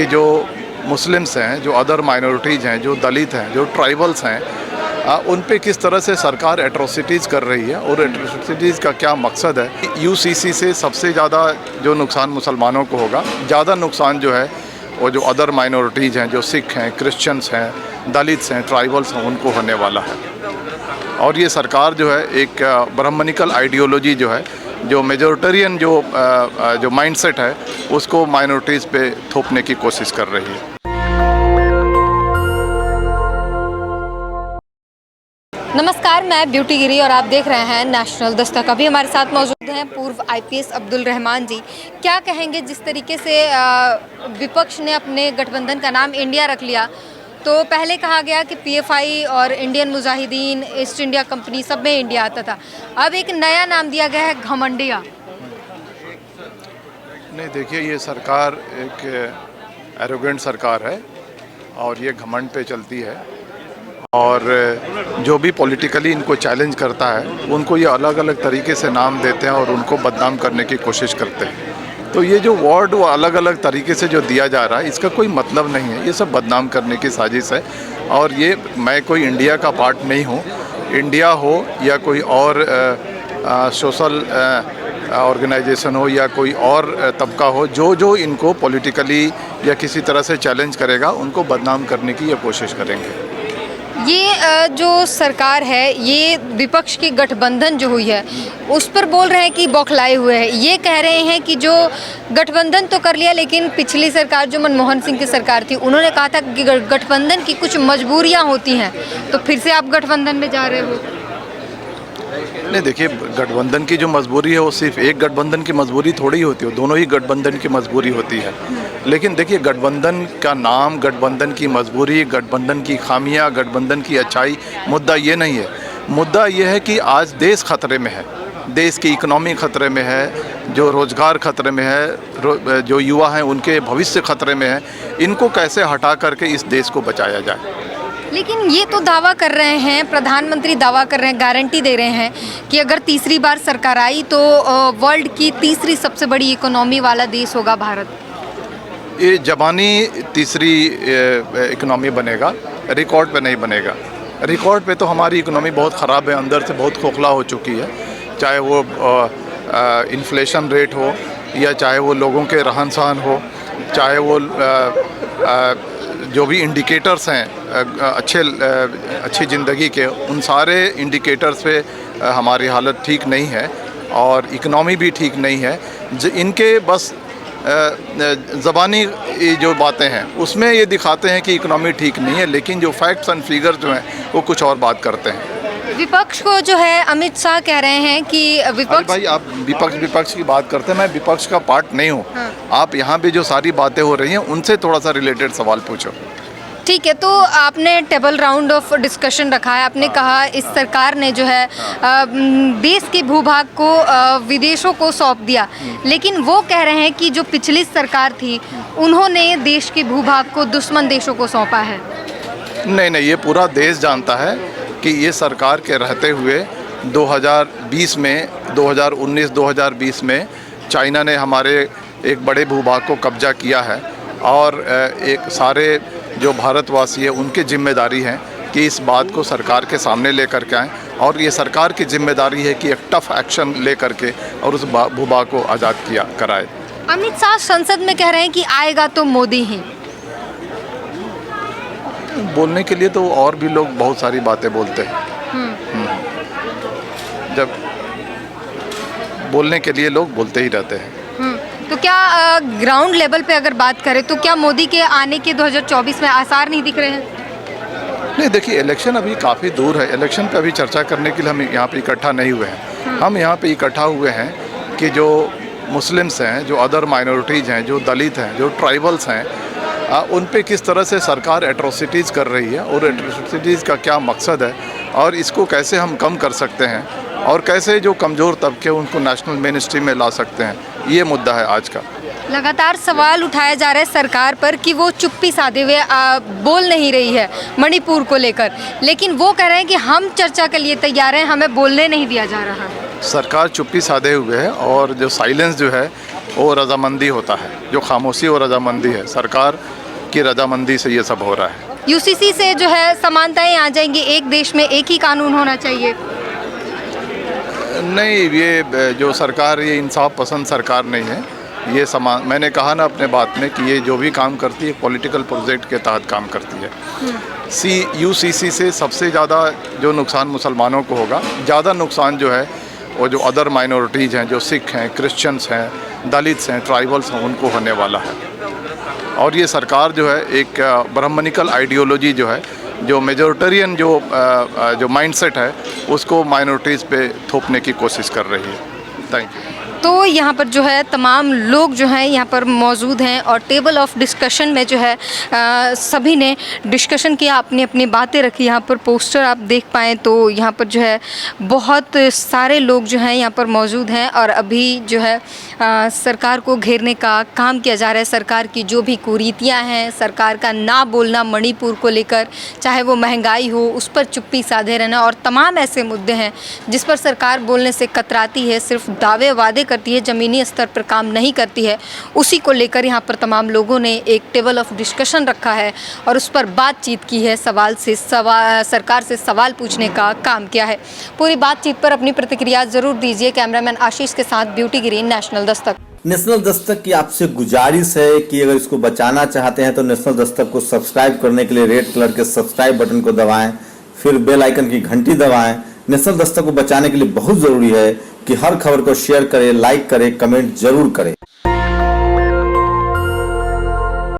कि जो मुस्लिम्स हैं, जो अदर माइनॉरिटीज़ हैं, जो दलित हैं, जो ट्राइबल्स हैं, उन पे किस तरह से सरकार एट्रोसिटीज़ कर रही है और एट्रोसिटीज़ का क्या मकसद है। यूसीसी से सबसे ज़्यादा जो नुकसान मुसलमानों को होगा, ज़्यादा नुकसान जो है वो जो अदर माइनॉरिटीज़ हैं, जो सिख हैं, क्रिश्चियंस हैं, दलित्स हैं, ट्राइबल्स हैं, उनको होने वाला है। और ये सरकार जो है एक ब्राह्मणिकल आइडियोलॉजी जो है, जो मेजोरिटेरियन जो माइंडसेट है, उसको माइनॉरिटीज़ पे थोपने की कोशिश कर रही है। नमस्कार, मैं ब्यूटी गिरी और आप देख रहे हैं नेशनल दस्तक। अभी हमारे साथ मौजूद हैं पूर्व आईपीएस अब्दुल रहमान जी। क्या कहेंगे, जिस तरीके से विपक्ष ने अपने गठबंधन का नाम इंडिया रख लिया, तो पहले कहा गया कि पीएफआई और Indian Mujahideen, east India company, सब में इंडिया आता था। अब एक नया नाम दिया गया है, घमंडिया। नहीं, देखिए, ये सरकार एक एरोगेंट सरकार है और ये घमंड पे चलती है। और जो भी पॉलिटिकली इनको चैलेंज करता है, उनको ये अलग अलग तरीके से नाम देते हैं और उनको बदनाम करने की कोशिश करते हैं। तो ये जो वर्ड वो अलग अलग तरीके से जो दिया जा रहा है, इसका कोई मतलब नहीं है। ये सब बदनाम करने की साजिश है। और ये, मैं कोई इंडिया का पार्ट नहीं हूँ। इंडिया हो या कोई और सोशल ऑर्गेनाइजेशन हो या कोई और तबका हो, जो इनको पॉलिटिकली या किसी तरह से चैलेंज करेगा, उनको बदनाम करने की ये कोशिश करेंगे। ये जो सरकार है, ये विपक्ष की गठबंधन जो हुई है, उस पर बोल रहे हैं कि बौखलाए हुए हैं। ये कह रहे हैं कि जो गठबंधन तो कर लिया, लेकिन पिछली सरकार जो मनमोहन सिंह की सरकार थी, उन्होंने कहा था कि गठबंधन की कुछ मजबूरियां होती हैं, तो फिर से आप गठबंधन में जा रहे हो। नहीं, देखिए, गठबंधन की जो मजबूरी है वो सिर्फ एक गठबंधन की मजबूरी थोड़ी होती है, दोनों ही गठबंधन की मजबूरी होती है। लेकिन देखिए, गठबंधन का नाम, गठबंधन की मजबूरी, गठबंधन की खामियां, गठबंधन की अच्छाई, मुद्दा ये नहीं है। मुद्दा ये है कि आज देश खतरे में है, देश की इकोनॉमी खतरे में है, जो रोज़गार खतरे में है, जो युवा हैं उनके भविष्य खतरे में है। इनको कैसे हटा करके इस देश को बचाया जाए। लेकिन ये तो दावा कर रहे हैं, प्रधानमंत्री दावा कर रहे हैं, गारंटी दे रहे हैं कि अगर तीसरी बार सरकार आई तो वर्ल्ड की तीसरी सबसे बड़ी इकोनॉमी वाला देश होगा भारत। ये ज़बानी तीसरी इकोनॉमी बनेगा, रिकॉर्ड पे नहीं बनेगा। रिकॉर्ड पे तो हमारी इकोनॉमी बहुत ख़राब है, अंदर से बहुत खोखला हो चुकी है। चाहे वो इन्फ्लेशन रेट हो, या चाहे वो लोगों के रहन सहन हो, चाहे वो जो भी इंडिकेटर्स हैं अच्छी ज़िंदगी के, उन सारे इंडिकेटर्स पे हमारी हालत ठीक नहीं है और इकनॉमी भी ठीक नहीं है। इनके बस ज़बानी जो बातें हैं उसमें ये दिखाते हैं कि इकनॉमी ठीक नहीं है, लेकिन जो फैक्ट्स एंड फिगर्स जो हैं वो कुछ और बात करते हैं। विपक्ष को जो है, अमित शाह कह रहे हैं कि विपक्ष, भाई, आप विपक्ष की बात करते हैं, मैं विपक्ष का पार्ट नहीं हूँ। हाँ। आप यहाँ पे जो सारी बातें हो रही हैं उनसे थोड़ा सा रिलेटेड सवाल पूछो। ठीक है, तो आपने टेबल राउंड ऑफ डिस्कशन रखा है। आपने कहा इस सरकार ने जो है देश के भूभाग को विदेशों को सौंप दिया, लेकिन वो कह रहे हैं कि जो पिछली सरकार थी, उन्होंने देश के भूभाग को दुश्मन देशों को सौंपा है। नहीं, ये पूरा देश जानता है कि ये सरकार के रहते हुए 2020 में 2019-2020 में चाइना ने हमारे एक बड़े भूभाग को कब्जा किया है। और एक सारे जो भारतवासी हैं उनकी जिम्मेदारी है कि इस बात को सरकार के सामने लेकर के आएँ, और ये सरकार की जिम्मेदारी है कि एक टफ एक्शन ले करके और उस भूभाग को आज़ाद कराए। अमित शाह संसद में कह रहे हैं कि आएगा तो मोदी ही। बोलने के लिए तो और भी लोग बहुत सारी बातें बोलते हैं। जब बोलने के लिए लोग बोलते ही रहते हैं। तो क्या ग्राउंड लेवल पे अगर बात करें तो क्या मोदी के आने के 2024 में आसार नहीं दिख रहे हैं? नहीं, देखिए, इलेक्शन अभी काफ़ी दूर है। इलेक्शन पे अभी चर्चा करने के लिए हम यहाँ पे इकट्ठा नहीं हुए हैं। हम यहाँ पे इकट्ठा हुए हैं कि जो मुस्लिम्स हैं, जो अदर माइनॉरिटीज़ हैं, जो दलित हैं, जो ट्राइबल्स हैं, उन पे किस तरह से सरकार एट्रोसिटीज़ कर रही है और एट्रोसिटीज़ का क्या मकसद है, और इसको कैसे हम कम कर सकते हैं, और कैसे जो कमज़ोर तबके उनको नेशनल मेन स्ट्रीम में ला सकते हैं। ये मुद्दा है आज का। लगातार सवाल उठाया जा रहा है सरकार पर कि वो चुप्पी साधे हुए बोल नहीं रही है मणिपुर को लेकर, लेकिन वो कह रहे हैं कि हम चर्चा के लिए तैयार हैं, हमें बोलने नहीं दिया जा रहा। सरकार चुप्पी साधे हुए है, और जो साइलेंस जो है वो रजामंदी होता है, जो खामोशी और रजामंदी है, सरकार की रजामंदी से ये सब हो रहा है। यूसीसी से जो है समानताएं आ जाएंगी, एक देश में एक ही कानून होना चाहिए। नहीं, ये जो सरकार, ये इंसाफ पसंद सरकार नहीं है। ये समान, मैंने कहा ना अपने बात में कि ये जो भी काम करती है पॉलिटिकल प्रोजेक्ट के तहत काम करती है। यूसीसी से सबसे ज़्यादा जो नुकसान मुसलमानों को होगा, ज़्यादा नुकसान जो है वो जो अदर माइनॉरिटीज़ हैं, जो सिख हैं, क्रिश्चियंस हैं, दलित्स हैं, ट्राइबल्स हैं, उनको होने वाला है। और ये सरकार जो है एक ब्राह्मणिकल आइडियोलॉजी जो है, जो मेजोरिटेरियन जो माइंडसेट है, उसको माइनॉरिटीज़ पे थोपने की कोशिश कर रही है। Thank you. तो यहाँ पर जो है तमाम लोग जो हैं यहाँ पर मौजूद हैं और टेबल ऑफ डिस्कशन में जो है सभी ने डिस्कशन किया, अपनी अपनी बातें रखी। यहाँ पर पोस्टर आप देख पाएँ तो यहाँ पर जो है बहुत सारे लोग जो हैं यहाँ पर मौजूद हैं और अभी जो है सरकार को घेरने का काम किया जा रहा है। सरकार की जो भी कुरीतियाँ हैं, सरकार का ना बोलना मणिपुर को लेकर, चाहे वो महंगाई हो, उस पर चुप्पी साधे रहना और तमाम ऐसे मुद्दे हैं जिस पर सरकार बोलने से कतराती है, सिर्फ दावे वादे करती है, ज़मीनी स्तर पर काम नहीं करती है। उसी को लेकर यहाँ पर तमाम लोगों ने एक टेबल ऑफ डिस्कशन रखा है और उस पर बातचीत की है, सरकार से सवाल पूछने का काम किया है। पूरी बातचीत पर अपनी प्रतिक्रिया ज़रूर दीजिए। कैमरामैन आशीष के साथ ब्यूटी गिरी, नेशनल दस्तक। नेशनल दस्तक की आपसे गुजारिश है कि अगर इसको बचाना चाहते हैं तो नेशनल दस्तक को सब्सक्राइब करने के लिए रेड कलर के सब्सक्राइब बटन को दबाएं, फिर बेल आइकन की घंटी दबाएं। नेशनल दस्तक को बचाने के लिए बहुत जरूरी है कि हर खबर को शेयर करें, लाइक करें, कमेंट जरूर करें।